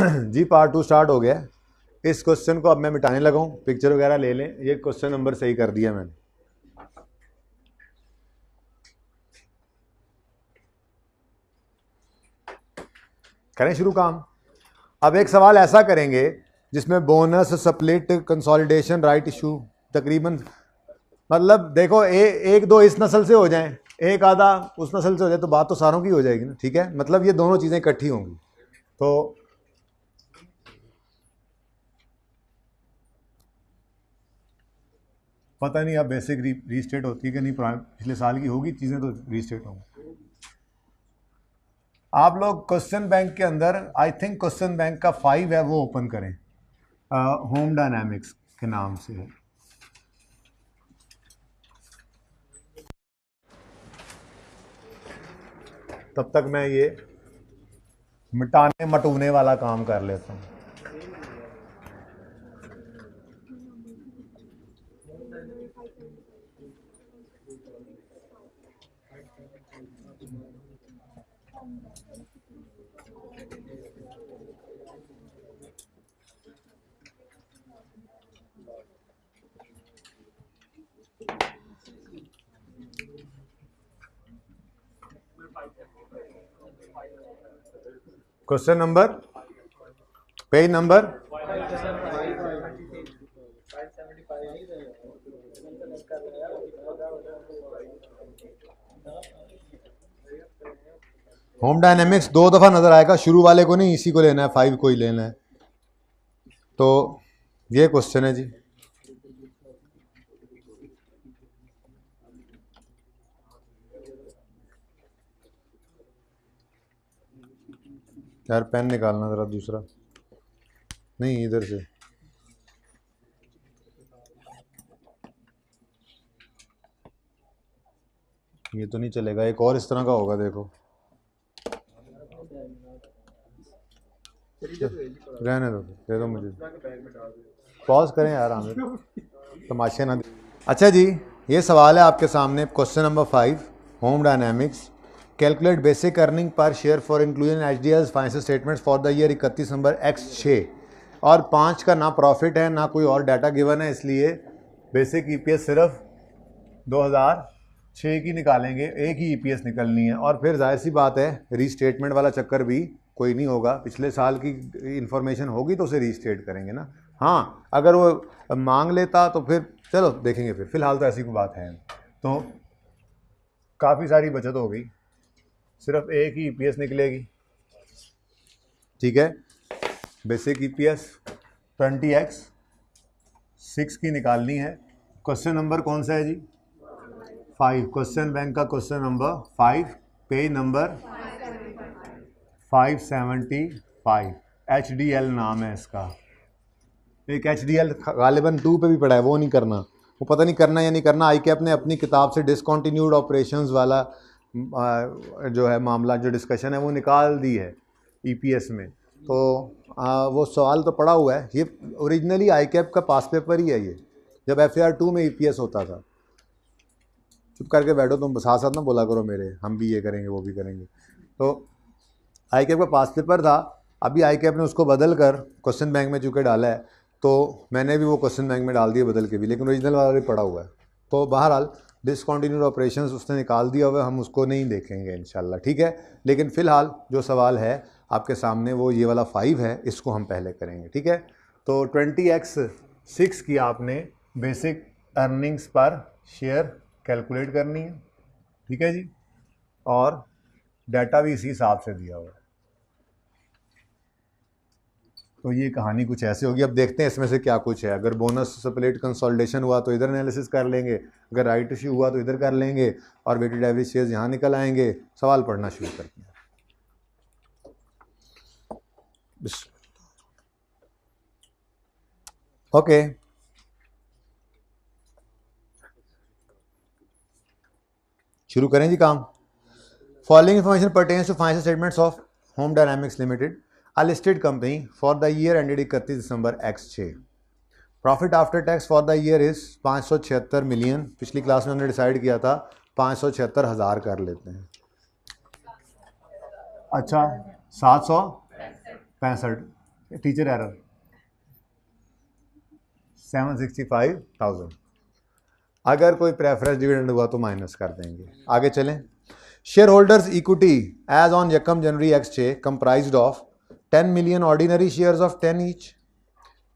जी part 2 start हो गया है। इस क्वेश्चन को अब मैं मिटाने लगा हूँ, पिक्चर वगैरह ले लें। ये क्वेश्चन नंबर सही कर दिया मैंने। करें शुरू काम। अब एक सवाल ऐसा करेंगे जिसमें bonus, split, consolidation, right issue, तकरीबन मतलब देखो एक दो इस नस्ल से हो जाएं, एक आधा उस नस्ल से हो जाए तो बात तो सारों की हो जाएगी ना। ठीक है, मतलब ये दोनों चीज़ें इकट्ठी होंगी। तो पता नहीं अब बेसिक रीस्टेट होती है कि नहीं, पिछले साल की होगी चीज़ें तो रीस्टेट होंगी। आप लोग क्वेश्चन बैंक के अंदर, आई थिंक क्वेश्चन बैंक का 5 है, वो ओपन करें। होम डायनामिक्स के नाम से है। तब तक मैं ये मिटाने मटूने वाला काम कर लेता हूँ। Question number, page number, home dynamics 2 दफ़ा नज़र आएगा, शुरू वाले को नहीं, इसी को लेना है, 5 को ही लेना है। तो ये क्वेश्चन है जी। यार पेन निकालना ज़रा, दूसरा नहीं, इधर से। ये तो नहीं चलेगा, एक और इस तरह का होगा, देखो। रहने दो, दे दो मुझे, पॉज करें यार, आमिर तमाशे ना। अच्छा जी, ये सवाल है आपके सामने, question number 5, home dynamics. Calculate basic earning per share for inclusion HDL financial statements for the year 31 number X6 और 5 का ना प्रॉफिट है ना कोई और डाटा गिवन है, इसलिए बेसिक ईपीएस सिर्फ 2006 की निकालेंगे, एक ही ईपीएस निकलनी है। और फिर जाहिर सी बात है रीस्टेटमेंट वाला चक्कर भी कोई नहीं होगा, पिछले साल की इंफॉर्मेशन होगी तो उसे रीस्टेट करेंगे ना। हाँ, अगर वो मांग लेता तो फिर चलो देखेंगे, फिर फिलहाल तो ऐसी कोई बात है। तो काफ़ी सारी बचत हो गई, सिर्फ एक ही ईपीएस निकलेगी। ठीक है, बेसिक ईपीएस 20x 6 की निकालनी है। क्वेश्चन नंबर कौन सा है जी? 5। क्वेश्चन बैंक का question number 5, page number 575। HDL नाम है इसका। एक HDL गालिबन 2 पे भी पड़ा है, वो नहीं करना, वो पता नहीं करना या नहीं करना। ICAP ने अपनी किताब से डिसकंटिन्यूड ऑपरेशंस वाला जो है मामला, जो डिस्कशन है, वो निकाल दी है ईपीएस में। तो वो सवाल तो पड़ा हुआ है। ये ओरिजिनली ICAP का पास पेपर ही है, ये जब FAR 2 में ईपीएस होता था। चुप करके बैठो तुम, साथ साथ ना बोला करो मेरे, हम भी ये करेंगे वो भी करेंगे। तो ICAP का पास पेपर था, अभी ICAP ने उसको बदल कर क्वेश्चन बैंक में चूँकि डाला है, तो मैंने भी वो क्वेश्चन बैंक में डाल दिया बदल के भी, लेकिन ओरिजिनल वाला भी पड़ा हुआ है। तो बहरहाल डिसकंटिन्यूड ऑपरेशंस उसने निकाल दिया हुआ है, हम उसको नहीं देखेंगे इंशाल्लाह। ठीक है, लेकिन फ़िलहाल जो सवाल है आपके सामने वो ये वाला 5 है, इसको हम पहले करेंगे। ठीक है, तो 20x 6 की आपने बेसिक अर्निंग्स पर शेयर कैलकुलेट करनी है। ठीक है जी, और डाटा भी इसी हिसाब से दिया हुआ है। तो ये कहानी कुछ ऐसे होगी। अब देखते हैं इसमें से क्या कुछ है। अगर बोनस, स्प्लिट, कंसोलिडेशन हुआ तो इधर एनालिसिस कर लेंगे, अगर राइट इशू हुआ तो इधर कर लेंगे, और वेटेड एवरेज शेयर्स यहाँ निकल आएंगे। सवाल पढ़ना शुरू करते हैं। ओके, शुरू करें जी काम। Following information pertains to financial statements of Home Dynamics Limited, a listed company for the year ended 31 December X6। Profit after tax for the year is 576 million. पिछली क्लास में हमने डिसाइड किया था 576,000 कर लेते हैं। अच्छा, 765 टीचर एरर 765,000। अगर कोई प्रेफरेंस डिविडेंड हुआ तो माइनस कर देंगे। आगे चलें। Share holders equity as on यकम January x6 comprised of 10 million ordinary shares of 10 each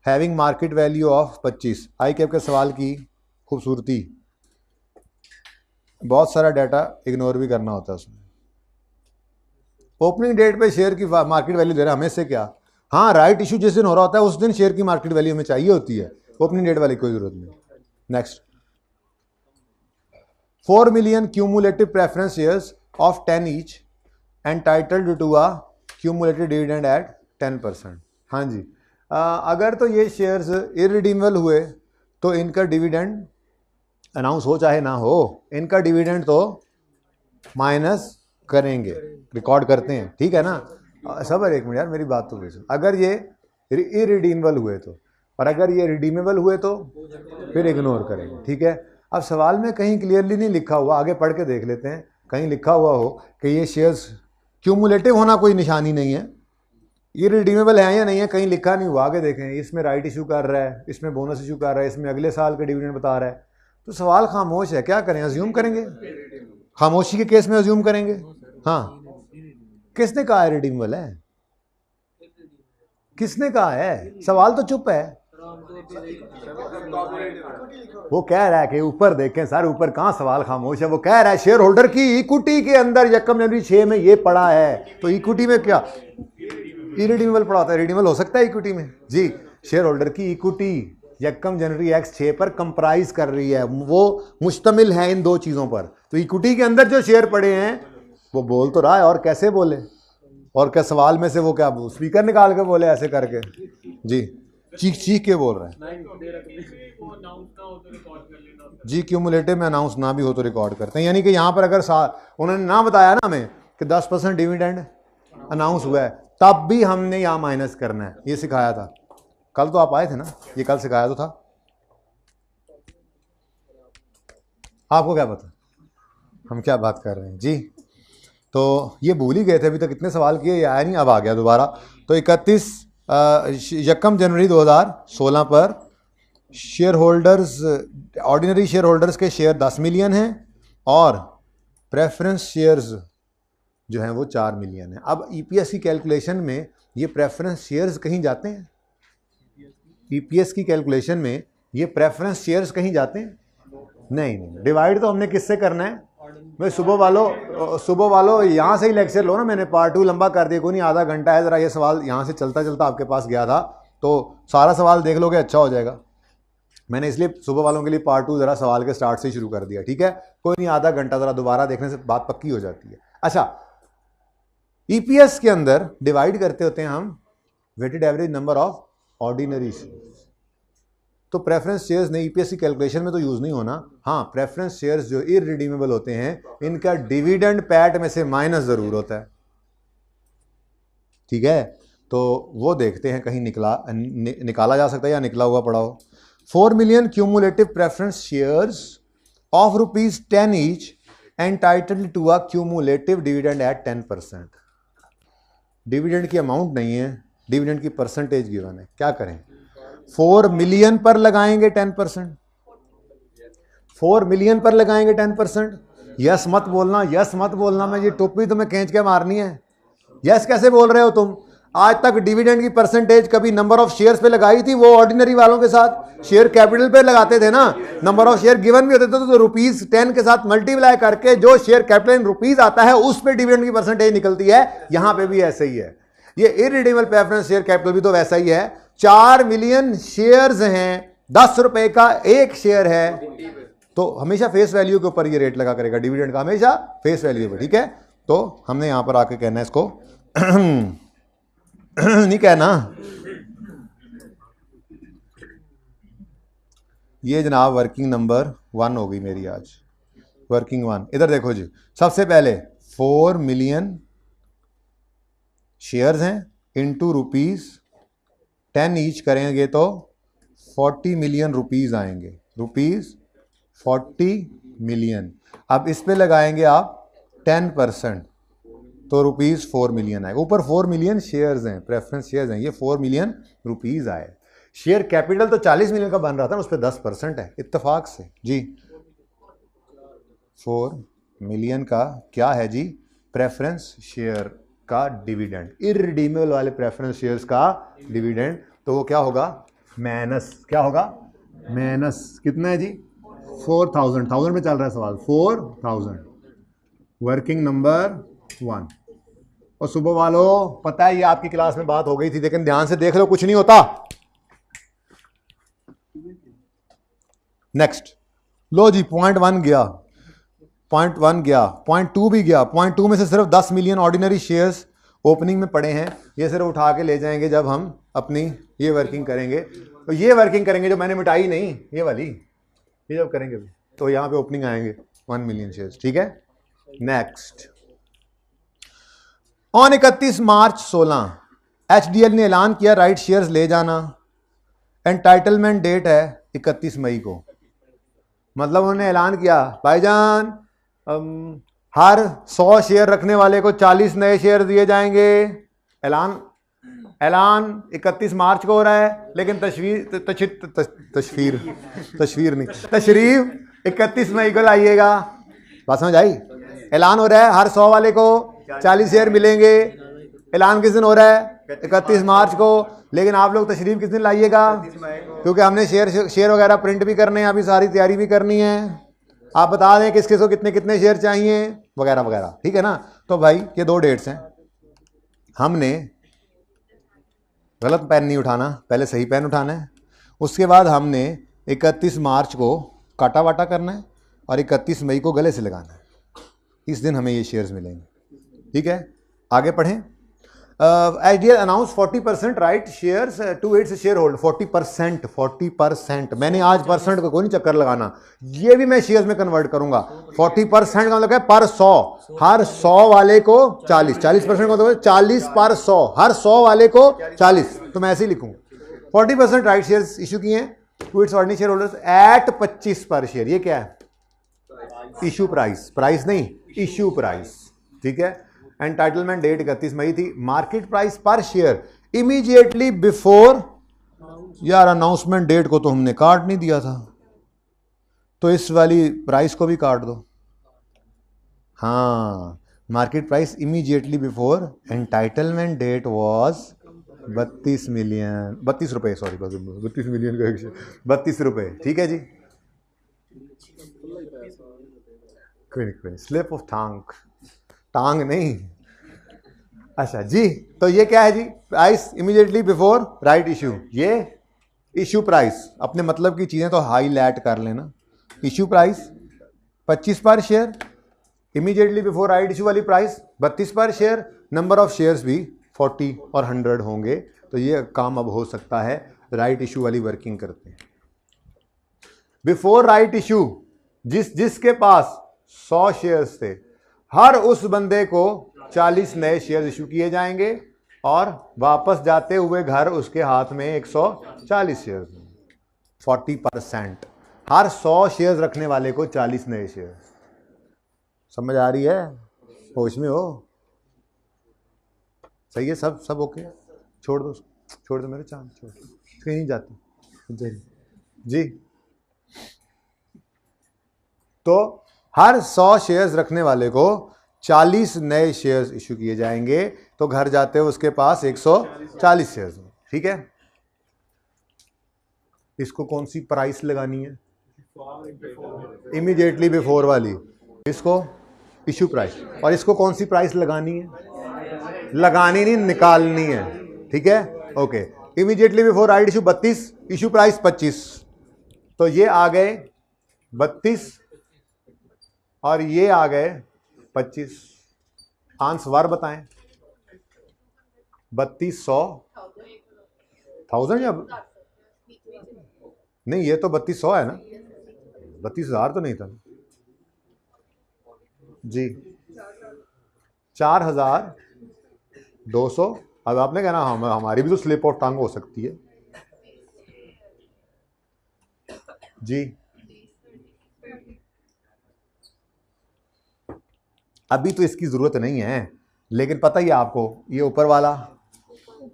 having market value of 25। ICAP के सवाल की खूबसूरती, बहुत सारा डाटा इग्नोर भी करना होता है उसमें। ओपनिंग डेट पे शेयर की मार्केट वैल्यू दे रहा है, हमें से क्या। हाँ, राइट इशू जिस दिन हो रहा होता है उस दिन शेयर की मार्केट वैल्यू हमें चाहिए होती है, ओपनिंग डेट वाली कोई जरूरत नहीं। Next, 4 million cumulative preference shares of 10 each entitled to a cumulative dividend at 10%। हाँ जी, अगर तो ये शेयर्स इररिडीमेबल हुए तो इनका डिविडेंड अनाउंस हो चाहे ना हो, इनका डिविडेंड तो माइनस करेंगे, रिकॉर्ड करते हैं, ठीक है ना। सब एक मिनट यार, मेरी बात तो भेजो। अगर ये इररिडीमेबल हुए तो, और अगर ये रिडीमेबल हुए तो फिर इग्नोर करेंगे, ठीक है। अब सवाल में कहीं क्लियरली नहीं लिखा हुआ, आगे पढ़ के देख लेते हैं, कहीं लिखा हुआ हो कि ये शेयर्स क्यूमुलेटिव होना कोई निशानी नहीं है, ये रिडीमेबल है या नहीं है, कहीं लिखा नहीं हुआ। आगे देखें, इसमें राइट इशू कर रहा है, इसमें बोनस इशू कर रहा है, इसमें अगले साल के डिविडेंड बता रहा है, तो सवाल खामोश है। क्या करें, अज्यूम करेंगे? खामोशी के केस में अज्यूम करेंगे। हाँ, किसने कहा है रिडीमेबल है? किसने कहा है? सवाल तो चुप है। वो कह रहा है कि ऊपर देखें सर, ऊपर कहाँ सवाल खामोश है। वो कह रहा है शेयर होल्डर की इक्विटी के अंदर यकम जनवरी 6 में ये पड़ा है, तो इक्विटी में क्या इरिडीमेबल पड़ा होता है? रिडीमेबल हो सकता है इक्विटी में जी। शेयर होल्डर की इक्विटी यकम जनवरी x6 पर कंप्राइज कर रही है, वो मुश्तमिल है इन दो चीज़ों पर। तो इक्विटी के अंदर जो शेयर पड़े हैं वो बोल तो रहा है, और कैसे बोले, और क्या सवाल में से वो क्या स्पीकर निकाल के बोले ऐसे करके जी, चीख चीख के बोल रहे हैं जी। क्यूमुलेटिव में अनाउंस ना भी हो तो रिकॉर्ड करते हैं, यानी कि यहाँ पर अगर उन्होंने ना बताया ना हमें कि 10% डिविडेंड अनाउंस हुआ है, तब भी हमने यहाँ माइनस करना है। ये सिखाया था कल, तो आप आए थे ना, ये कल सिखाया तो था। आपको क्या पता हम क्या बात कर रहे हैं जी। तो ये भूल ही गए थे, अभी तक इतने सवाल किए, ये आया नहीं, अब आ गया दोबारा। तो 31 यकम जनवरी 2016 पर share holders, ordinary share holders के शेयर 10 मिलियन हैं और प्रेफरेंस शेयर्स जो हैं वो 4 मिलियन है। अब ईपीएस की कैलकुलेशन में ये प्रेफरेंस शेयर्स कहीं जाते हैं? ईपीएस की कैलकुलेशन में ये प्रेफरेंस शेयर्स कहीं जाते हैं? नहीं नहीं। डिवाइड तो हमने किससे करना है भाई? सुबह वालों यहाँ से ही लेक्चर लो ना, मैंने पार्ट 2 लंबा कर दिया, कोई नहीं, आधा घंटा है। ज़रा ये सवाल यहाँ से चलता चलता आपके पास गया था, तो सारा सवाल देख लोगे, अच्छा हो जाएगा। मैंने इसलिए सुबह वालों के लिए पार्ट 2 ज़रा सवाल के स्टार्ट से शुरू कर दिया, ठीक है। कोई नहीं, आधा घंटा ज़रा दोबारा देखने से बात पक्की हो जाती है। अच्छा, ईपीएस के अंदर डिवाइड करते होते हैं हम weighted average number of ordinary shares. तो प्रेफरेंस शेयर्स ने ईपीएस की कैलकुलेशन में तो यूज़ नहीं होना। हाँ, प्रेफरेंस शेयर्स जो इररिडीमेबल होते हैं, इनका डिविडेंड पैट में से माइनस ज़रूर होता है, ठीक है। तो वो देखते हैं कहीं निकाला जा सकता है या निकला हुआ पड़ा हो। 4 million cumulative preference shares of ₹10 each entitled to a cumulative dividend at 10%। Dividend की अमाउंट नहीं है, डिविडेंड की परसेंटेज गिवन है। क्या करें? 4 मिलियन पर लगाएंगे 10%। 4 मिलियन पर लगाएंगे 10%। यस मत बोलना, यस मत बोलना, मैं ये टोपी तुम्हें खींच के मारनी है। यस कैसे बोल रहे हो तुम? आज तक डिविडेंड की परसेंटेज कभी नंबर ऑफ शेयर्स पे लगाई थी? वो ऑर्डिनरी वालों के साथ शेयर कैपिटल पे लगाते थे ना। नंबर ऑफ शेयर गिवन भी होते थे तो ₹10 के साथ मल्टीप्लाई करके जो शेयर कैपिटल इन रुपीज आता है उस पे डिविडेंड की परसेंटेज निकलती है। यहां पे भी ऐसे ही है। ये इररिडीमेबल प्रेफरेंस शेयर कैपिटल भी तो वैसा ही है। 4 मिलियन शेयर्स हैं, ₹10 का एक शेयर है, तो हमेशा फेस वैल्यू के ऊपर ये रेट लगा करेगा डिविडेंड का, हमेशा फेस वैल्यू पे, ठीक है। तो हमने यहां पर आके कहना है इसको नहीं कहना। ये जनाब वर्किंग नंबर 1 हो गई मेरी आज, वर्किंग 1। इधर देखो जी, सबसे पहले 4 मिलियन शेयर्स हैं इनटू ₹10 ईच करेंगे तो 40 मिलियन रुपीस आएंगे, ₹40 मिलियन। अब इस पे लगाएंगे आप 10%, तो ₹4 मिलियन आएगा। ऊपर 4 मिलियन शेयर्स हैं, प्रेफरेंस शेयर्स हैं, ये 4 मिलियन रुपीज़ आए। शेयर कैपिटल तो 40 मिलियन का बन रहा था ना, उस पर 10% है इत्तेफाक से जी। 4 मिलियन का क्या है जी? प्रेफरेंस शेयर का डिविडेंड, इररिडीमेबल वाले प्रेफरेंस शेयर्स का डिविडेंड। तो वो क्या होगा? माइनस, क्या होगा? माइनस कितना है जी? 4000, 1000 में चल रहा है सवाल, 4000। Working number 1। और सुबह वालों, पता है ये आपकी क्लास में बात हो गई थी, लेकिन ध्यान से देख लो, कुछ नहीं होता। नेक्स्ट लो जी, पॉइंट 1 गया, पॉइंट 1 गया, पॉइंट 2 भी गया। पॉइंट 2 में से सिर्फ 10 मिलियन ऑर्डिनरी शेयर्स ओपनिंग में पड़े हैं, ये सिर्फ उठा के ले जाएंगे जब हम अपनी ये वर्किंग करेंगे। तो ये वर्किंग करेंगे जो मैंने मिटाई नहीं, ये वाली, ये जब करेंगे तो यहाँ पे ओपनिंग आएंगे 1 मिलियन शेयर्स, ठीक है। नेक्स्ट, ऑन 31 मार्च 16 HDL ने ऐलान किया राइट शेयर्स ले जाना। एंटाइटलमेंट डेट है 31 मई को। मतलब उन्होंने ऐलान किया, भाईजान हर 100 शेयर रखने वाले को 40 नए शेयर दिए जाएंगे। ऐलान 31 मार्च को हो रहा है, लेकिन तशरीफ 31 मई को लाइएगा। बात समझ आई? ऐलान हो रहा है हर 100 वाले को 40 शेयर मिलेंगे। ऐलान किस दिन हो रहा है? 31 मार्च को। लेकिन आप लोग तशरीफ किस दिन लाइएगा? क्योंकि हमने शेयर वगैरह प्रिंट भी करने हैं, अभी सारी तैयारी भी करनी है। आप बता दें किस किस को कितने कितने शेयर चाहिए वगैरह वगैरह, ठीक है ना। तो भाई ये 2 डेट्स हैं, हमने गलत पेन नहीं उठाना, पहले सही पेन उठाना है। उसके बाद हमने 31 मार्च को काटा वाटा करना है और 31 मई को गले से लगाना है। इस दिन हमें ये शेयर्स मिलेंगे, ठीक है। आगे पढ़ें। HDL announce 40% right shares to its share holder. 40%। मैंने आज परसेंट को कोई नहीं चक्कर लगाना, ये भी मैं शेयर्स में कन्वर्ट करूंगा। 40% का मतलब है पर 100, हर 100 वाले को 40, 40% का मतलब 40 पर 100, हर 100 वाले को 40। तो मैं ऐसे ही लिखूं, 40% राइट शेयर्स इशू किए हैं to its ordinary share holders at 25 per share. ये क्या है? इशू प्राइस, प्राइस नहीं, इशू प्राइस, ठीक है। एंटाइटलमेंट डेट 31 मई थी। Market price per share immediately before, यार अनाउंसमेंट डेट को तो हमने काट नहीं दिया था, तो इस वाली प्राइस को भी काट दो। हाँ, market price immediately before entitlement date was 32 million, 32 रुपए, सॉरी 32 मिलियन का 32 रुपए, ठीक है जी। स्लिप ऑफ टांग नहीं, अच्छा जी। तो ये क्या है जी? Price immediately before right issue. ये इशू प्राइस, अपने मतलब की चीजें तो हाईलाइट कर लेना। Issue price 25 per share, immediately before right issue वाली प्राइस 32 पर शेयर, नंबर ऑफ शेयर्स भी 40 और 100 होंगे। तो ये काम अब हो सकता है राइट इशू वाली वर्किंग करते हैं। बिफोर राइट इशू जिसके पास 100 शेयर्स थे, हर उस बंदे को 40 नए शेयर इशू किए जाएंगे और वापस जाते हुए घर उसके हाथ में 140 शेयर। 40%, हर 100 शेयर रखने वाले को 40 नए शेयर। समझ आ रही है? होश में हो? सही है, सब ओके। छोड़ दो मेरे चांद, छोड़ कहीं जाती जी। तो हर 100 शेयर्स रखने वाले को 40 नए शेयर्स इशू किए जाएंगे, तो घर जाते हुए उसके पास 140 शेयर्स, ठीक है। इसको कौन सी प्राइस लगानी है? इमीडिएटली बिफोर वाली, इसको इशू प्राइस। और इसको कौन सी प्राइस लगानी है? लगानी नहीं, निकालनी है, ठीक है, okay. Immediately before right issue 32, issue price 25, तो ये आ गए 32 और ये आ गए 25। आंसर बताएं, 3200 1000 या नहीं, ये तो 3200 है ना, 32,000 तो नहीं था जी। 4200। अब आपने कहना हमारी भी तो स्लिप ऑफ टंग हो सकती है जी। अभी तो इसकी जरूरत नहीं है, लेकिन पता ही है आपको, ये ऊपर वाला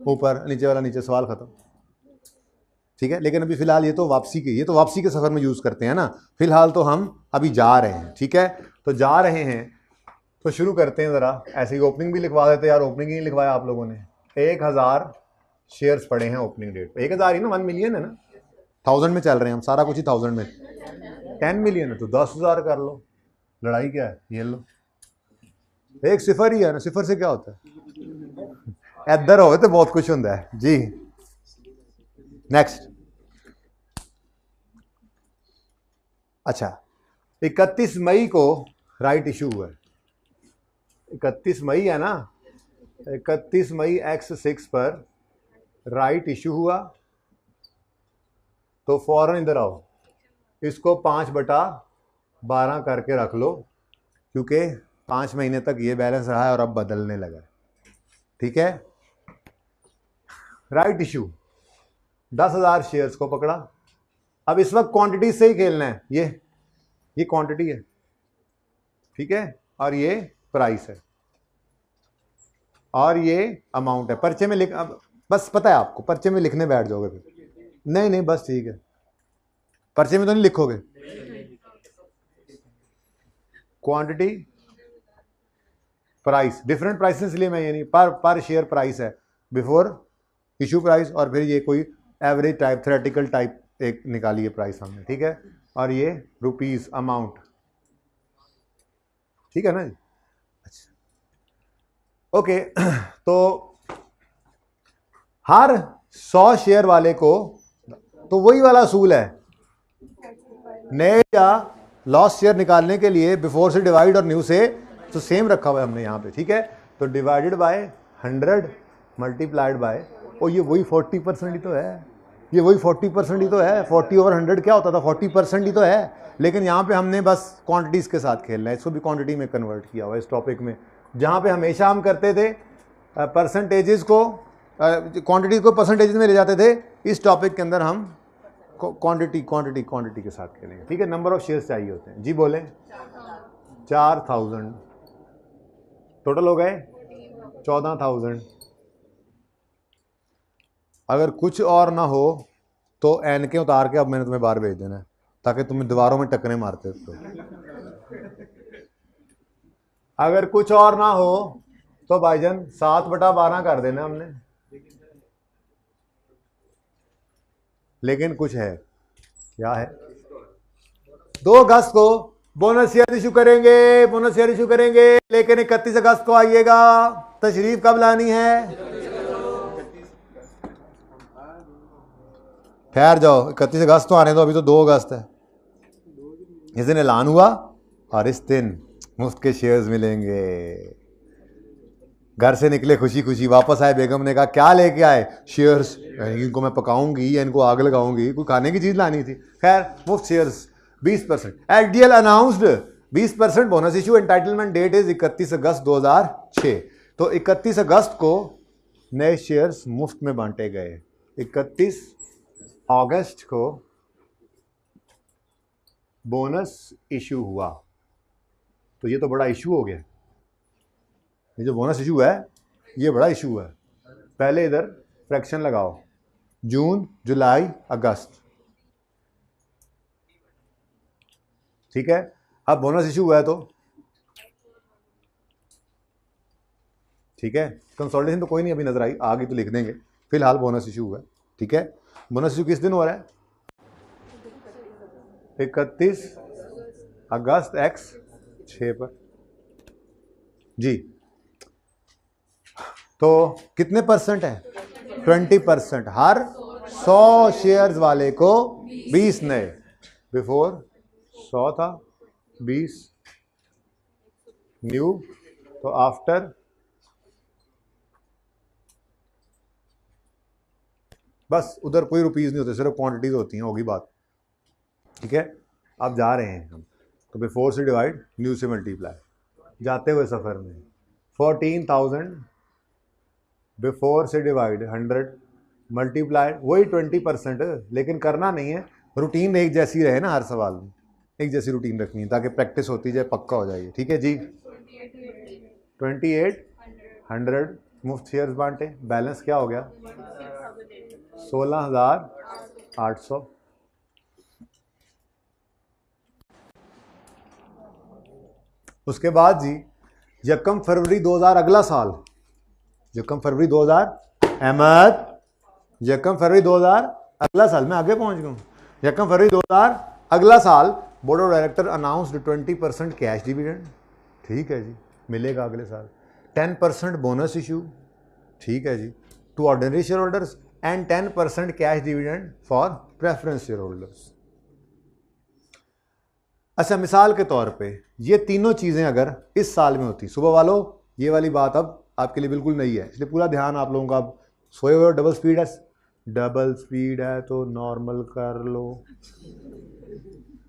ऊपर, नीचे वाला नीचे, सवाल खत्म। ठीक है, लेकिन अभी फिलहाल ये तो वापसी के सफ़र में यूज़ करते हैं ना। फिलहाल तो हम अभी जा रहे हैं। ठीक है, तो जा रहे हैं तो शुरू करते हैं ज़रा। ऐसे ही ओपनिंग भी लिखवा देते यार, ओपनिंग ही नहीं लिखवाया आप लोगों ने। 1000 शेयर्स पड़े हैं ओपनिंग डेट पे। 1000 ही ना, 1 मिलियन है ना, 1000 में चल रहे हैं हम, सारा कुछ ही 1000 में। 10 मिलियन है तो 10,000 कर लो, लड़ाई क्या है, ये लो। एक सिफर ही है ना, सिफर से क्या होता है, इधर हो तो बहुत कुछ होता है जी। नेक्स्ट, अच्छा 31 मई को राइट इशू हुआ है। 31 मई है ना, 31 मई X6 पर राइट इशू हुआ, तो फौरन इधर आओ, इसको 5/12 करके रख लो, क्योंकि 5 महीने तक ये बैलेंस रहा है और अब बदलने लगा है। ठीक है, राइट इशू 10,000 शेयर्स को पकड़ा। अब इस वक्त क्वांटिटी से ही खेलना है, ये क्वांटिटी है। ठीक है, और ये प्राइस है और ये अमाउंट है। पर्चे में लिख, अब बस पता है आपको, पर्चे में लिखने बैठ जाओगे फिर। नहीं बस ठीक है, पर्चे में तो नहीं लिखोगे। क्वांटिटी प्राइस, डिफरेंट प्राइसेस, इसलिए मैं ये नहीं, पर शेयर प्राइस है बिफोर इशू प्राइस, और फिर ये कोई एवरेज टाइप, थ्योरेटिकल टाइप एक निकाली है प्राइस हमने। ठीक है, और ये रुपीस अमाउंट। ठीक है ना जी, अच्छा ओके। तो हर 100 शेयर वाले को, तो वही वाला असूल है, नए या लॉस शेयर निकालने के लिए बिफोर से डिवाइड और न्यू से, तो सेम रखा हुआ है हमने यहाँ पे। ठीक है, तो डिवाइडेड बाय 100 मल्टीप्लाइड बाय, और ये वही 40% ही तो है, ये वही 40% ही तो है। 40 ओवर 100 क्या होता था, 40% ही तो है। लेकिन यहाँ पे हमने बस क्वांटिटीज़ के साथ खेलना है, इसको भी क्वांटिटी में कन्वर्ट किया हुआ है इस टॉपिक में। जहाँ पे हमेशा हम करते थे परसेंटेजेस को, क्वांटिटीज को परसेंटेजेस में ले जाते थे, इस टॉपिक के अंदर हम क्वांटिटी के साथ खेलेंगे। ठीक है, नंबर ऑफ शेयर्स चाहिए होते हैं जी। बोले 4000 टोटल हो गए 14,000। अगर कुछ और ना हो तो एन के उतार के अब मैंने तुम्हें बाहर भेज देना है, ताकि तुम्हें दीवारों में टक्करें मारते तो। अगर कुछ और ना हो तो भाईजान 7/12 कर देना हमने। लेकिन कुछ है, क्या है, 2 अगस्त को बोनस शेयर इशू करेंगे, बोनस शेयर इशू करेंगे। लेकिन 31 अगस्त को आइएगा। तशरीफ कब लानी है, ठहर जाओ, 31 अगस्त तो आने दो, अभी तो 2 अगस्त है। इस दिन ऐलान हुआ और इस दिन मुफ्त के शेयर्स मिलेंगे। घर से निकले खुशी खुशी, वापस आए, बेगम ने कहा क्या लेके आए, शेयर्स, इनको मैं पकाऊंगी या इनको आग लगाऊंगी, कोई खाने की चीज लानी थी। खैर मुफ्त shares 20%। HDL announced 20% bonus issue, entitlement date is 31 August 2006। तो 31 अगस्त को नए शेयर्स मुफ्त में बांटे गए। 31 अगस्त को बोनस इशू हुआ, तो ये तो बड़ा इशू हो गया। ये जो बोनस इशू है ये बड़ा इशू है। पहले इधर फ्रैक्शन लगाओ, जून जुलाई अगस्त। ठीक है, अब बोनस इशू हुआ है तो ठीक है, कंसोलिडेशन तो कोई नहीं अभी नजर आई, आगे तो लिख देंगे। फिलहाल बोनस इशू हुआ है। ठीक है, बोनस इशू किस दिन हो रहा है, 31 अगस्त X6 पर जी। तो कितने परसेंट है, 20%। हर 100 शेयर्स वाले को 20 नए, बिफोर 100 था 20 न्यू, तो आफ्टर बस उधर कोई रुपीज़ नहीं होते, सिर्फ क्वांटिटीज होती हैं, होगी बात। ठीक है, अब जा रहे हैं हम, तो बिफोर से डिवाइड, न्यू से मल्टीप्लाई। जाते हुए सफ़र में 14,000 बिफोर से डिवाइड 100 मल्टीप्लाइड, वही 20%। लेकिन करना नहीं है, रूटीन एक जैसी रहे ना, हर सवाल में एक जैसी रूटीन रखनी है, ताकि प्रैक्टिस होती जाए, पक्का हो जाए। ठीक है जी, 28 100 मुफ्त शेयर्स बांटे, बैलेंस क्या हो गया 16,800। उसके बाद जी यकम फरवरी 2000 अगला साल, यकम फरवरी 2000 अहमद, यकम फरवरी 2000 अगला साल, मैं आगे पहुंच गया, यकम फरवरी 2000 अगला साल board of director announced 20% cash dividend, ठीक है जी, मिलेगा अगले साल। 10% बोनस इशू, ठीक है जी, two ordinary share holders and 10% cash dividend for preference shareholders. अच्छा, मिसाल के तौर पे ये तीनों चीज़ें अगर इस साल में होती, सुबह वालों ये वाली बात अब आपके लिए बिल्कुल नहीं है, इसलिए पूरा ध्यान आप लोगों का, अब सोए हुए हो, डबल स्पीड है तो नॉर्मल कर लो,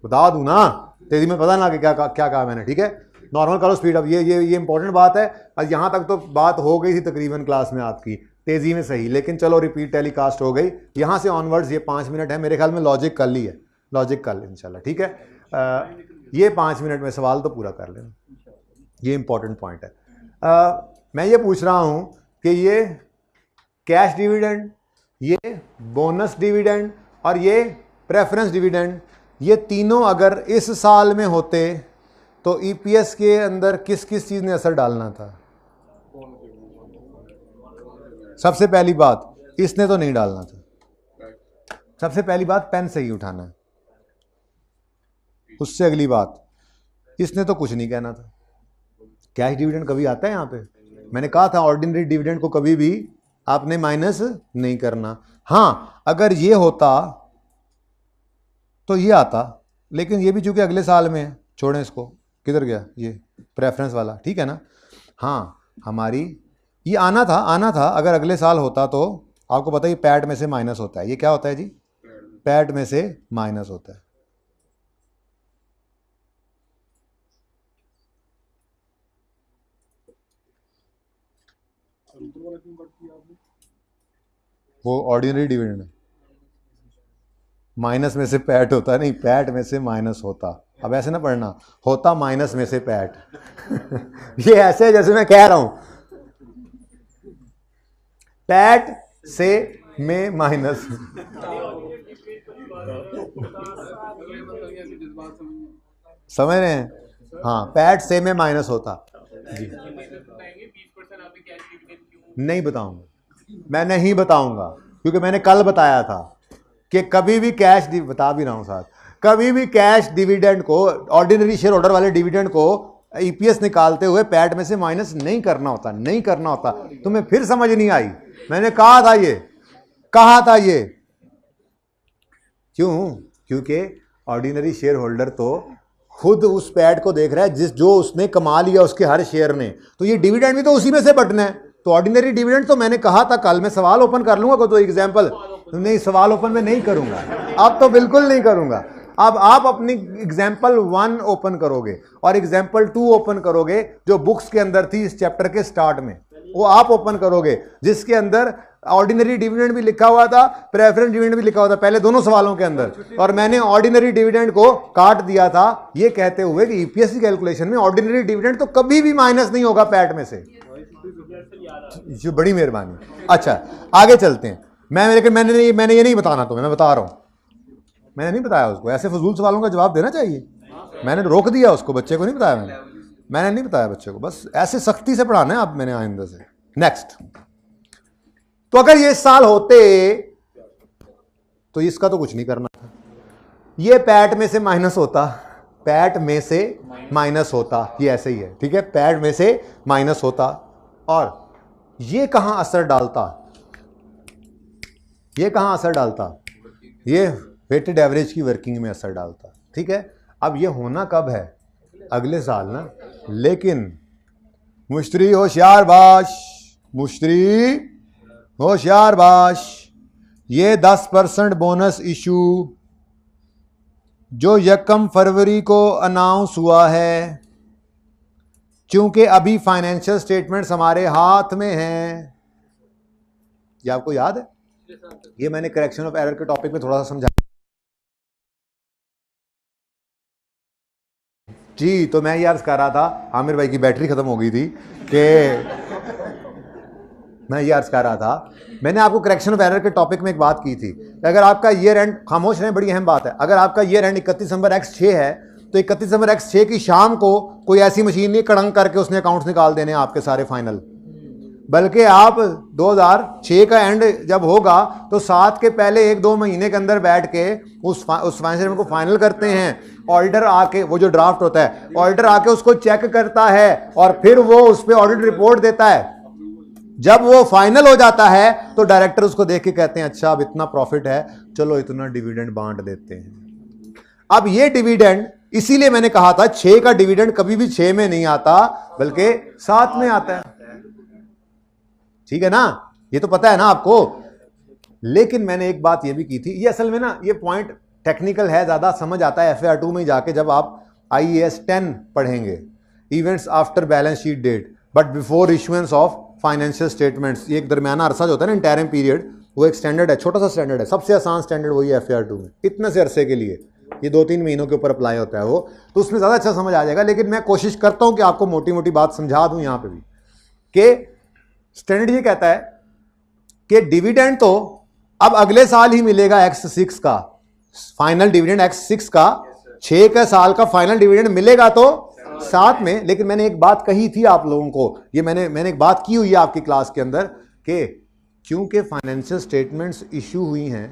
बता दूं ना, तेजी में पता ना कि क्या कहा मैंने, ठीक है, नॉर्मल करो स्पीड। अब ये इंपॉर्टेंट बात है, और यहाँ तक तो बात हो गई थी तकरीबन क्लास में आपकी, तेज़ी में सही, लेकिन चलो रिपीट टेलीकास्ट हो गई, यहाँ से ऑनवर्ड्स ये 5 मिनट है, मेरे ख्याल में लॉजिक कल ही है, लॉजिक कल इंशाल्लाह, ठीक है। ये 5 मिनट में सवाल तो पूरा कर लेना, ये इंपॉर्टेंट पॉइंट है। मैं ये पूछ रहा हूँ कि ये कैश डिविडेंड, ये बोनस डिविडेंड और ये प्रेफरेंस डिविडेंड, ये तीनों अगर इस साल में होते तो ईपीएस के अंदर किस किस चीज़ ने असर डालना था? सबसे पहली बात, इसने तो नहीं डालना था, सबसे पहली बात पेन से ही उठाना है, उससे अगली बात, इसने तो कुछ नहीं कहना था। कैश डिविडेंड कभी आता है यहाँ पे? मैंने कहा था ऑर्डिनरी डिविडेंड को कभी भी आपने माइनस नहीं करना। हाँ, अगर ये होता तो ये आता, लेकिन ये भी चूंकि अगले साल में है, छोड़ें इसको, किधर गया ये प्रेफरेंस वाला, ठीक है ना। हाँ, हमारी ये आना था, अगर अगले साल होता तो आपको पता है ये पैट में से माइनस होता है, ये क्या होता है जी, पैट में से माइनस होता है। वो ऑर्डिनरी डिविडेंड है, माइनस में से पैट होता नहीं, पैट में से माइनस होता। अब ऐसे ना पढ़ना, होता माइनस में से पैट ये ऐसे जैसे मैं कह रहा हूं, पैट से में माइनस समझ रहे हैं? हाँ, पैट से में माइनस होता जी। नहीं बताऊंगा, मैं नहीं बताऊंगा, क्योंकि मैंने कल बताया था कि कभी भी कैश, बता भी रहा हूं साथ, कभी भी कैश डिविडेंड को, ऑर्डिनरी शेयर होल्डर वाले डिविडेंड को ईपीएस निकालते हुए पैट में से माइनस नहीं करना होता, नहीं करना होता। तुम्हें फिर समझ नहीं आई, मैंने कहा था ये क्यों? क्योंकि ऑर्डिनरी शेयर होल्डर तो खुद उस पैट को देख रहा है जो उसने कमा लिया उसके हर शेयर ने, तो ये डिविडेंड भी तो उसी में से बटना है। तो ऑर्डिनरी डिविडेंड तो मैंने कहा था कल, मैं सवाल ओपन कर लूंगा कोई तो एग्जांपल, नहीं सवाल ओपन में नहीं करूंगा, अब तो बिल्कुल नहीं करूंगा। अब आप अपनी एग्जाम्पल 1 ओपन करोगे और एग्जाम्पल 2 ओपन करोगे, जो बुक्स के अंदर थी इस चैप्टर के स्टार्ट में, वो आप ओपन करोगे, जिसके अंदर ऑर्डिनरी डिविडेंड भी लिखा हुआ था, प्रेफरेंस डिविडेंड भी लिखा हुआ था पहले दोनों सवालों के अंदर, और मैंने ऑर्डिनरी डिविडेंड को काट दिया था ये कहते हुए कि ईपीएस की कैलकुलेशन में ऑर्डिनरी डिविडेंड तो कभी भी माइनस नहीं होगा पैट में से। जो बड़ी मेहरबानी। अच्छा, आगे चलते हैं। मैंने ये नहीं बताना तुम्हें, मैं बता रहा हूं, मैंने नहीं बताया उसको, ऐसे फजूल सवालों का जवाब देना चाहिए, मैंने रोक दिया उसको, बच्चे को नहीं बताया, मैंने नहीं बताया बच्चे को, बस ऐसे सख्ती से पढ़ाना है आप, मैंने आइंदा से। नेक्स्ट, तो अगर ये साल होते तो इसका तो कुछ नहीं करना था, ये पैट में से माइनस होता, पैट में से माइनस होता, ये ऐसे ही है, ठीक है, पैट में से माइनस होता, और ये कहां असर डालता, ये कहां असर डालता, ये वेटेड एवरेज की वर्किंग में असर डालता, ठीक है। अब ये होना कब है? अगले साल ना, लेकिन मुश्तरी होशियार बाश, मुश्तरी होशियार बाश, ये 10% बोनस इशू जो 1 फरवरी को अनाउंस हुआ है, क्योंकि अभी फाइनेंशियल स्टेटमेंट्स हमारे हाथ में हैं, ये आपको याद है, ये मैंने करेक्शन ऑफ एरर के टॉपिक में थोड़ा सा समझा जी। तो मैं ये अर्ज कर रहा था, आमिर भाई की बैटरी खत्म हो गई थी कि मैं ये अर्ज कर रहा था, मैंने आपको करेक्शन ऑफ एरर के टॉपिक में एक बात की थी कि अगर आपका ईयर एंड, खामोश रहें, बड़ी अहम बात है, अगर आपका ईयर एंड 31 दिसंबर X6 है तो 31 दिसंबर X6 की शाम को कोई ऐसी मशीन नहीं कड़ंग करके उसने अकाउंट्स निकाल देने आपके सारे फाइनल, बल्कि आप 2006 का एंड जब होगा तो 7 के पहले 1-2 महीने के अंदर बैठ के उस फाइनेंशियल को फाइनल करते हैं। ऑडिटर आके, वो जो ड्राफ्ट होता है, ऑडिटर आके उसको चेक करता है और फिर वो उस पर ऑडिट रिपोर्ट देता है। जब वो फाइनल हो जाता है तो डायरेक्टर उसको देख के कहते हैं अच्छा अब इतना प्रॉफिट है, चलो इतना डिविडेंड बांट देते हैं। अब ये डिविडेंड, इसीलिए मैंने कहा था 6 का डिविडेंड कभी भी 6 में नहीं आता बल्कि 7 में आता है, ठीक है ना, ये तो पता है ना आपको। लेकिन मैंने एक बात ये भी की थी, ये असल में ना ये पॉइंट टेक्निकल है, ज्यादा समझ आता है FAR 2 में जाके जब आप IAS 10 पढ़ेंगे, events after balance sheet date but before issuance of financial statements. ये एक दरमियाना अरसा जो होता है ना, इंटरिम पीरियड, वो एक स्टैंडर्ड है, छोटा सा स्टैंडर्ड है, सबसे आसान स्टैंडर्ड वही है FAR 2 में, इतने से अरसे के लिए, ये 2-3 महीनों के ऊपर अप्लाई होता है वो, तो उसमें ज़्यादा अच्छा समझ आ जाएगा। लेकिन मैं कोशिश करता हूँ कि आपको मोटी मोटी बात समझा दूँ यहाँ पे भी, कि स्टैंडर्ड ये कहता है कि डिविडेंड तो अब अगले साल ही मिलेगा X6 का फाइनल डिविडेंड, X6 का 6 का साल का फाइनल डिविडेंड मिलेगा तो 7 में। लेकिन मैंने एक बात कही थी आप लोगों को, ये मैंने एक बात की हुई है आपकी क्लास के अंदर कि क्योंकि फाइनेंशियल स्टेटमेंट्स इशू हुई हैं,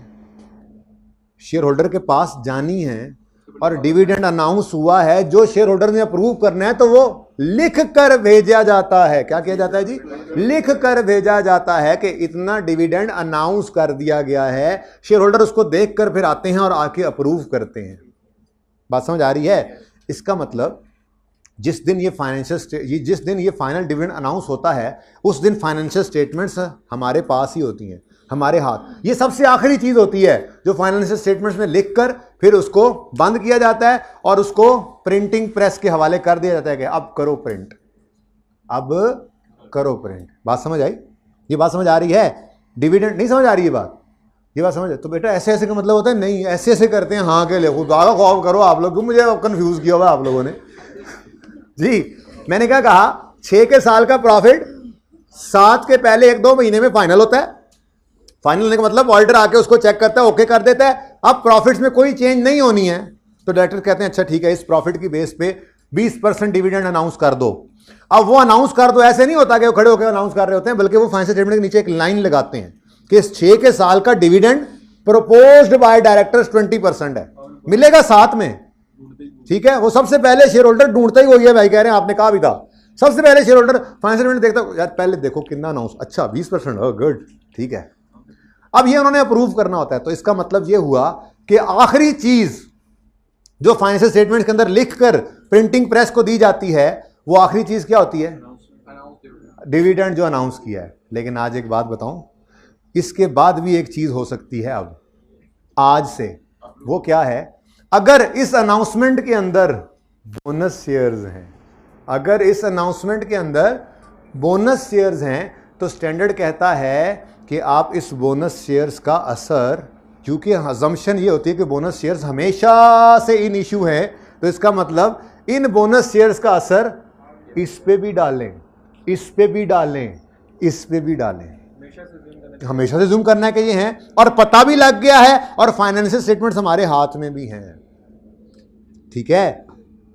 शेयर होल्डर के पास जानी है और डिविडेंड अनाउंस हुआ है, जो शेयर होल्डर ने अप्रूव करना है तो वो लिख कर भेजा जाता है। क्या किया जाता है जी? लिख कर भेजा जाता है कि इतना डिविडेंड अनाउंस कर दिया गया है। शेयर होल्डर उसको देख कर फिर आते हैं और आके अप्रूव करते हैं। बात समझ आ रही है? इसका मतलब जिस दिन ये फाइनल डिविडेंड अनाउंस होता है उस दिन फाइनेंशियल स्टेटमेंट्स हमारे पास ही होती हैं, हमारे हाथ। ये सबसे आखिरी चीज होती है जो फाइनेंशियल स्टेटमेंट्स में लिखकर फिर उसको बंद किया जाता है और उसको प्रिंटिंग प्रेस के हवाले कर दिया जाता है कि अब करो प्रिंट, अब करो प्रिंट। बात समझ आई? ये बात समझ आ रही है? डिविडेंड नहीं समझ आ रही है बात? ये बात समझ? तो बेटा ऐसे ऐसे का मतलब होता है नहीं, ऐसे ऐसे करते हैं, हाँ के ले खुदा खौफ करो आप लोग, मुझे कंफ्यूज किया हुआ आप लोगों ने जी। मैंने क्या कहा, 6 के साल का प्रॉफिट 7 के पहले 1-2 महीने में फाइनल होता है। फाइनल होने का मतलब ऑडिटर आके उसको चेक करता है, ओके कर देता है। अब प्रॉफिट्स में कोई चेंज नहीं होनी है तो डायरेक्टर कहते हैं अच्छा ठीक है, इस प्रॉफिट की बेस पे 20% डिविडेंड अनाउंस कर दो। अब वो अनाउंस कर दो ऐसे नहीं होता कि वो खड़े होकर अनाउंस कर रहे होते हैं, बल्कि वो फाइनेंशियल स्टेटमेंट के नीचे एक लाइन लगाते हैं कि इस 6 के साल का डिविडेंड प्रोपोज्ड बाय डायरेक्टर्स 20% है, मिलेगा 7 में। ठीक है, वो सबसे पहले शेयर होल्डर ढूंढता ही वही है भाई, कह रहे हैं आपने कहा भी था, सबसे पहले शेयर होल्डर फाइनेंशियल स्टेटमेंट देखता यार पहले देखो कितना अनाउंस, अच्छा 20%, गुड, ठीक है। अब ये उन्होंने अप्रूव करना होता है। तो इसका मतलब ये हुआ कि आखिरी चीज जो फाइनेंशियल स्टेटमेंट के अंदर लिखकर प्रिंटिंग प्रेस को दी जाती है वो आखिरी चीज क्या होती है? डिविडेंड जो अनाउंस किया है। लेकिन आज एक बात बताऊं, इसके बाद भी एक चीज हो सकती है अब आज से, वो क्या है? अगर इस अनाउंसमेंट के अंदर बोनस शेयर्स हैं, अगर इस अनाउंसमेंट के अंदर बोनस शेयर्स हैं तो स्टैंडर्ड कहता है कि आप इस बोनस शेयर्स का असर, क्योंकि अजम्पशन ये होती है कि बोनस शेयर्स हमेशा से इन इशू है, तो इसका मतलब इन बोनस शेयर्स का असर इस पे भी डालें, इस पे भी डालें, इस पे भी डालें, हमेशा से जूम करना है कि ये हैं और पता भी लग गया है और फाइनेंशियल स्टेटमेंट्स हमारे हाथ में भी हैं। ठीक है,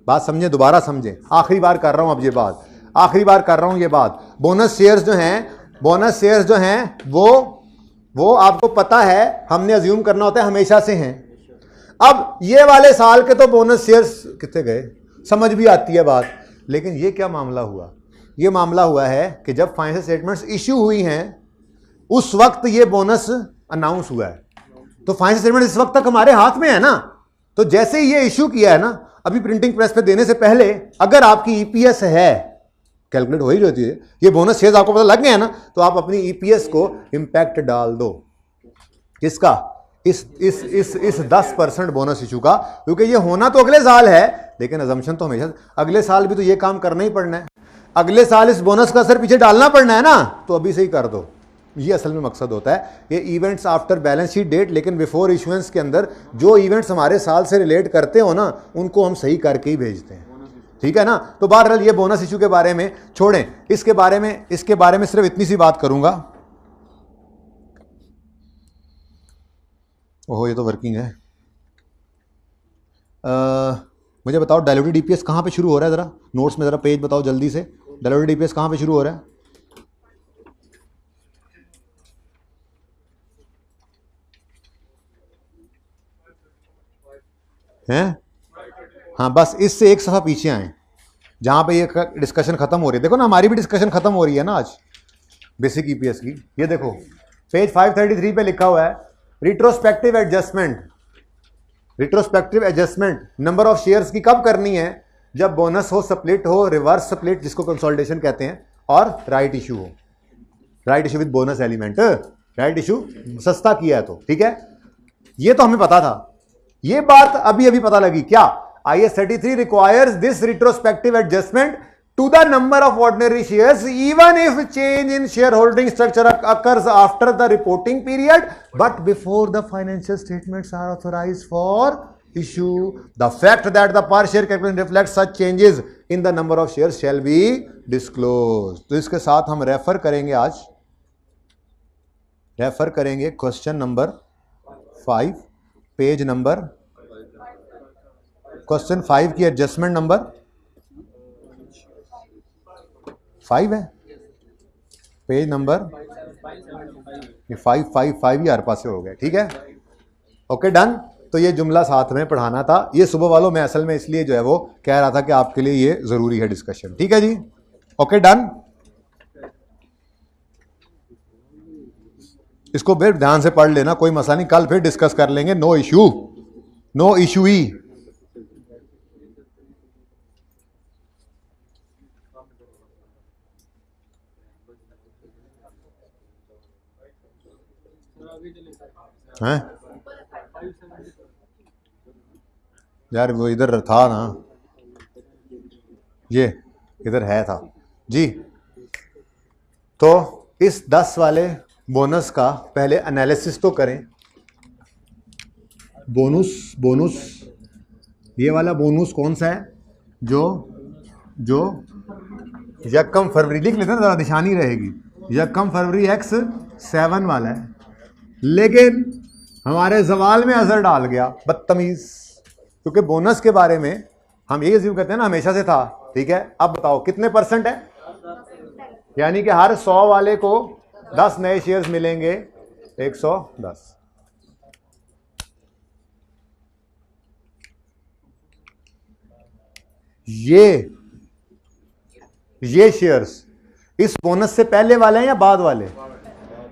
बात समझें, दोबारा समझें, आखिरी बार कर रहा हूं अब ये बात, आखिरी बार कर रहा हूं ये बात। बोनस शेयर्स जो हैं वो आपको पता है, हमने अज्यूम करना होता है हमेशा से हैं। अब ये वाले साल के तो बोनस शेयर्स कितने गए समझ भी आती है बात, लेकिन ये क्या मामला हुआ? ये मामला हुआ है कि जब फाइनेंशियल स्टेटमेंट्स इश्यू हुई हैं उस वक्त ये बोनस अनाउंस हुआ है, तो फाइनेंशियल स्टेटमेंट इस वक्त तक हमारे हाथ में है ना। तो जैसे ही ये इश्यू किया है ना, अभी प्रिंटिंग प्रेस पे देने से पहले अगर आपकी ईपीएस है, कैलकुलेट हो ही रहती है, ये बोनस शेयर्स आपको पता लग गए हैं ना, तो आप अपनी ईपीएस को इंपैक्ट डाल दो। किसका? इस 10% बोनस इशू का, क्योंकि ये होना तो अगले साल है, लेकिन अजम्पशन तो हमेशा अगले साल भी तो ये काम करना ही पड़ना है, अगले साल इस बोनस का असर पीछे डालना पड़ना है ना, तो अभी से ही कर दो। ये असल में मकसद होता है ये events after balance sheet date, लेकिन बिफोर इशुएंस के अंदर जो इवेंट्स हमारे साल से रिलेट करते हो ना, उनको हम सही करके ही भेजते हैं। ठीक है ना। तो बहरहाल ये बोनस इशू के बारे में छोड़ें, इसके बारे में सिर्फ इतनी सी बात करूंगा। ओहो ये तो वर्किंग है। मुझे बताओ डायलूटेड डीपीएस कहाँ पे शुरू हो रहा है, ज़रा नोट्स में ज़रा पेज बताओ जल्दी से। डायलूटेड डीपीएस कहाँ पे शुरू हो रहा है? हैं? हाँ बस इससे एक सफ़ा पीछे आए जहाँ पे ये डिस्कशन खत्म हो रही है। देखो ना हमारी भी डिस्कशन खत्म हो रही है ना आज बेसिक ईपीएस की। ये देखो पेज 533 पे लिखा हुआ है retrospective adjustment. Retrospective adjustment number of shares की कब करनी है? जब बोनस हो, स्प्लिट हो, रिवर्स स्प्लिट जिसको कंसोलिडेशन कहते हैं, और राइट इशू हो। Right issue with bonus element, right issue सस्ता किया है तो ठीक है। ये तो हमें पता था, ये बात अभी अभी पता लगी क्या? IAS 33 requires this retrospective adjustment to the number of ordinary shares even if change in shareholding structure occurs after the reporting period but before the financial statements are authorized for issue. The fact that the per share calculation reflects such changes in the number of shares shall be disclosed. तो इसके साथ हम refer करेंगे, आज refer करेंगे question number 5 page number, question 5 की adjustment number 5 है, page number 5 ही हर पास से हो गया, ठीक है। Okay done. तो ये जुमला साथ में पढ़ाना था, ये सुबह वालों में असल में इसलिए जो है वो कह रहा था कि आपके लिए ये जरूरी है डिस्कशन, ठीक है जी। Okay done. इसको फिर ध्यान से पढ़ लेना, कोई मसला नहीं, कल फिर डिस्कस कर लेंगे। नो इशू, नो इशू ही। हैं यार वो इधर था ना, ये इधर है था जी। तो इस 10 वाले बोनस का पहले एनालिसिस तो करें। बोनस ये वाला बोनस कौन सा है? जो यकम फरवरी, लिख लेते हैं ज़रा निशानी रहेगी, यकम फरवरी X7 वाला है, लेकिन हमारे सवाल में असर डाल गया बदतमीज, क्योंकि बोनस के बारे में हम ये अज्यूम करते हैं ना हमेशा से था, ठीक है। अब बताओ कितने % है? यानी कि हर 100 वाले को 10 नए शेयर्स मिलेंगे, 110। ये शेयर्स इस बोनस से पहले वाले हैं या बाद वाले?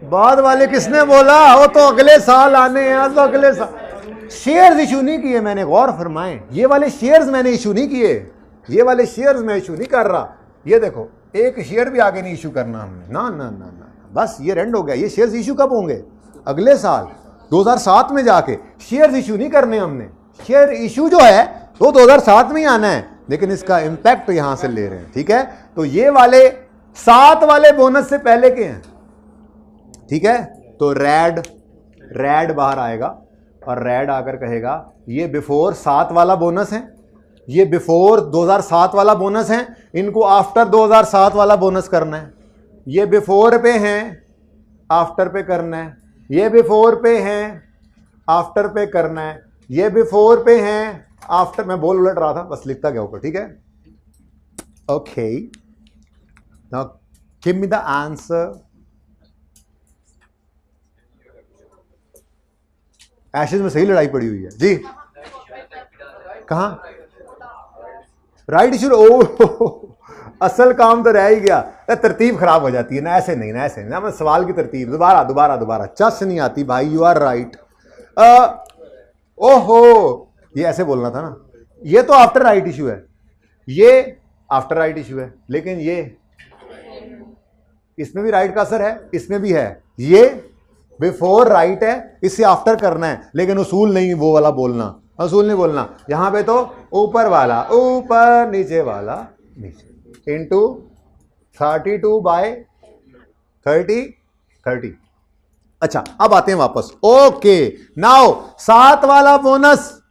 बाद वाले। किसने बोला? वो तो अगले साल आने हैं, तो अगले साल। शेयर्स इशू नहीं किए मैंने, गौर फरमाएं, ये वाले शेयर्स मैंने इशू नहीं किए, ये वाले शेयर्स मैं इशू नहीं कर रहा। ये देखो एक शेयर भी आगे नहीं इशू करना हमने, ना ना ना ना, बस ये रेंड हो गया। ये शेयर्स इशू कब होंगे? अगले साल 2007 में जाके। शेयर्स इशू नहीं करने हमने, शेयर इशू जो है वो 2007 में ही आना है, लेकिन इसका इंपैक्ट यहां से ले रहे हैं, ठीक है। तो ये वाले 7 वाले बोनस से पहले के हैं, ठीक है। तो रैड बाहर आएगा और रैड आकर कहेगा ये बिफोर 7 वाला बोनस है, ये बिफोर 2007 वाला बोनस है, इनको आफ्टर 2007 वाला बोनस करना है। ये बिफोर पे हैं, आफ्टर पे करना है। ये बिफोर पे हैं, आफ्टर पे करना है। ये बिफोर पे हैं, आफ्टर। मैं बोल उलट रहा था, बस लिखता गया ऊपर, ठीक है। Okay now give me the answer. Ashes में सही लड़ाई पड़ी हुई है जी। कहां? Right issue. ओ असल काम तो रह ही गया, तरतीब खराब हो जाती है ना, ऐसे नहीं ना, ऐसे नहीं ना, मैं सवाल की तरतीब दोबारा चस नहीं आती भाई। You are right. ओहो ये ऐसे बोलना था ना। ये तो आफ्टर राइट इशू है, ये आफ्टर राइट इशू है, लेकिन ये इसमें भी राइट का असर है, इसमें भी है। ये बिफोर राइट है, इससे आफ्टर करना है, लेकिन उसूल नहीं वो वाला बोलना, उसूल नहीं बोलना। यहां पे तो ऊपर वाला ऊपर, नीचे वाला नीचे, इंटू 32/30। अच्छा अब आते हैं वापस। ओके नाउ 7 वाला बोनस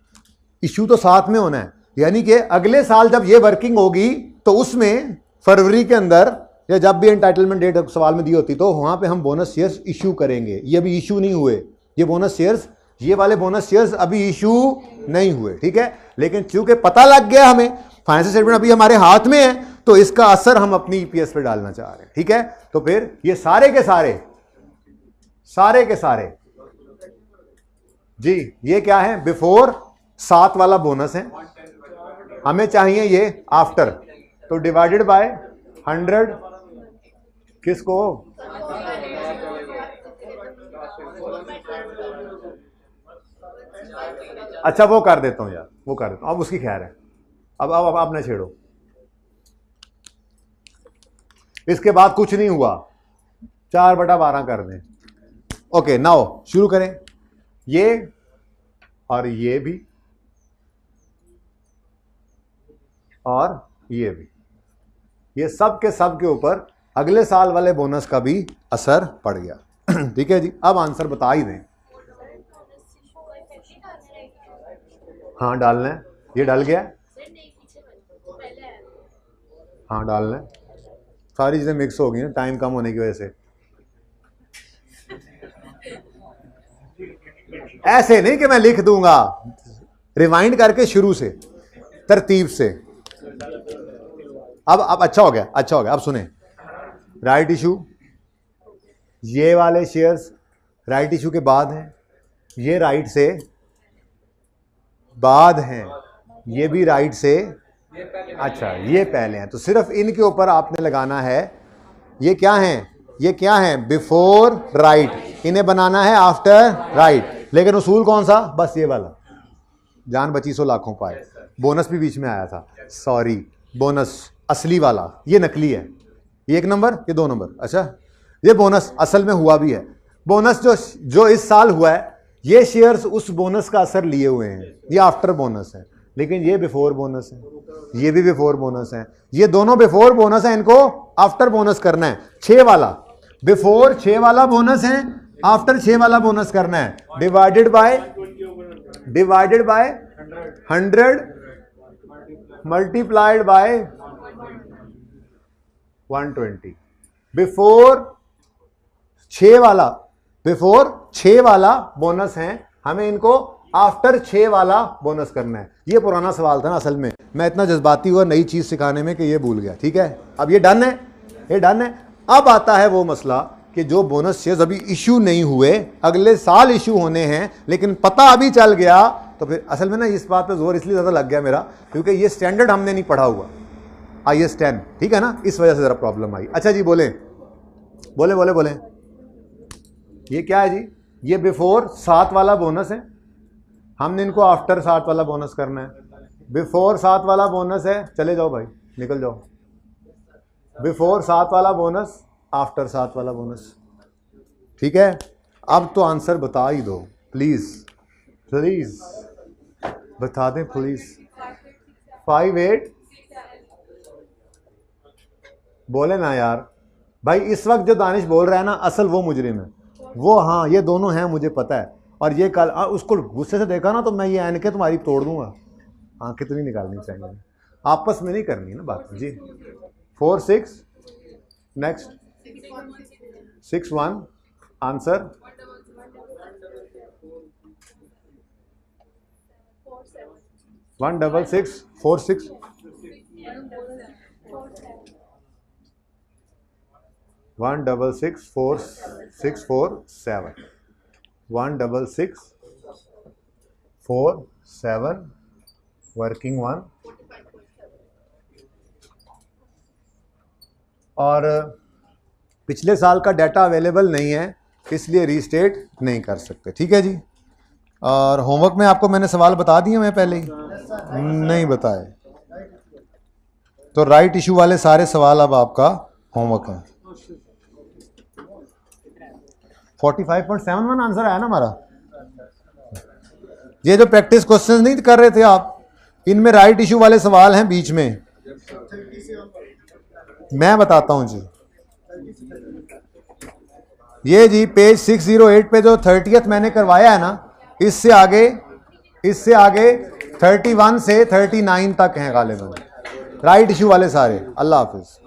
इशू तो 7 में होना है, यानी कि अगले साल जब ये वर्किंग होगी तो उसमें फरवरी के अंदर या जब भी एंटाइटलमेंट डेट सवाल में दी होती तो वहां पे हम बोनस शेयर्स इशू करेंगे। ये अभी इशू नहीं हुए, ये बोनस शेयर्स, ये वाले बोनस शेयर्स अभी इशू नहीं हुए, ठीक है। लेकिन चूंकि पता लग गया हमें, फाइनेंशियल स्टेटमेंट अभी हमारे हाथ में है, तो इसका असर हम अपनी ईपीएस पे डालना चाह रहे हैं, ठीक है। तो फिर ये सारे के सारे जी, ये क्या है, बिफोर 7 वाला बोनस है, हमें चाहिए ये आफ्टर, तो डिवाइडेड बाय 100 किसको, अच्छा वो कर देता हूं यार, वो कर देता हूं, अब उसकी खैर है, अब आप न छेड़ो, इसके बाद कुछ नहीं हुआ, 4/12 कर दें। ओके, नाउ शुरू करें, ये और ये भी और ये भी, ये सब के ऊपर अगले साल वाले बोनस का भी असर पड़ गया। ठीक है जी, अब आंसर बता ही दें। हाँ डालना है, ये डल गया, हाँ डालना है, सारी चीजें मिक्स हो गई ना टाइम कम होने की वजह से। ऐसे नहीं कि मैं लिख दूंगा, रिवाइंड करके शुरू से तरतीब से। अब अच्छा हो गया, अच्छा हो गया। अब सुने, राइट इशू, ये वाले शेयर्स राइट इशू के बाद हैं, ये राइट से बाद हैं, ये भी राइट से, अच्छा ये पहले हैं, तो सिर्फ इनके ऊपर आपने लगाना है, ये क्या है, ये क्या है, बिफोर राइट, इन्हें बनाना है आफ्टर राइट। लेकिन उसूल कौन सा, बस ये वाला, जान बची सो लाखों पाए। बोनस भी बीच में आया था, सॉरी, बोनस असली वाला, ये नकली है, ये 1 नंबर, ये 2 नंबर। अच्छा, ये बोनस असल में हुआ भी है, बोनस जो इस साल हुआ है, ये शेयर्स उस बोनस का असर लिए हुए हैं, ये आफ्टर बोनस है, लेकिन ये बिफोर बोनस है, ये भी बिफोर बोनस है, ये दोनों बिफोर बोनस है, इनको आफ्टर बोनस करना है। 6 वाला बिफोर 6 वाला बोनस है, आफ्टर 6 वाला बोनस करना है, divided by 100 multiplied by 120। Before 6 वाला बोनस है, हमें इनको आफ्टर 6 वाला बोनस करना है। ये पुराना सवाल था ना असल में, मैं इतना जज्बाती हुआ नई चीज सिखाने में कि ये भूल गया। ठीक है, अब ये डन है, ये डन है। अब आता है वो मसला कि जो बोनस शेयर्स अभी इशू नहीं हुए, अगले साल इशू होने हैं, लेकिन पता अभी चल गया, तो फिर असल में ना इस बात पे जोर इसलिए ज्यादा लग गया मेरा, क्योंकि ये स्टैंडर्ड हमने नहीं पढ़ा हुआ, IAS 10, ठीक है ना, इस वजह से जरा प्रॉब्लम आई। अच्छा जी, बोले बोले बोले बोले, ये क्या है जी, ये बिफोर 7 वाला बोनस है, हमने इनको आफ्टर 7 वाला बोनस करना है। बिफोर 7 वाला बोनस है, चले जाओ भाई, निकल जाओ, बिफोर 7 वाला बोनस, आफ्टर 7 वाला बोनस। ठीक है, अब तो आंसर बता ही दो प्लीज, प्लीज बता दें प्लीज। 58 बोले ना यार भाई, इस वक्त जो दानिश बोल रहा है ना, असल वो मुजरिम है वो, हाँ ये दोनों हैं मुझे पता है, और ये कल उसको गुस्से से देखा ना तो मैं ये ऐनकें तुम्हारी तोड़ दूंगा, आंखें तो नहीं निकालनी चाहिए, आपस में नहीं करनी ना बात जी। 4 6 नेक्स्ट 6 1 आंसर 166 4 6 166 4 6 4 7 166 4 7 वर्किंग 1, और पिछले साल का डाटा अवेलेबल नहीं है इसलिए रीस्टेट नहीं कर सकते। ठीक है जी, और होमवर्क में आपको मैंने सवाल बता दिए, मैं पहले ही नहीं बताए, तो राइट इशू वाले सारे सवाल अब आपका होमवर्क है। 45.71 आंसर आया ना हमारा। ये जो प्रैक्टिस क्वेश्चंस नहीं कर रहे थे आप, इनमें राइट इशू वाले सवाल हैं बीच में, मैं बताता हूं जी। ये जी पेज 608 पे जो 30th मैंने करवाया है ना, इससे आगे 31 से 39 तक हैं गालिबन राइट इशू वाले सारे। अल्लाह हाफिज़।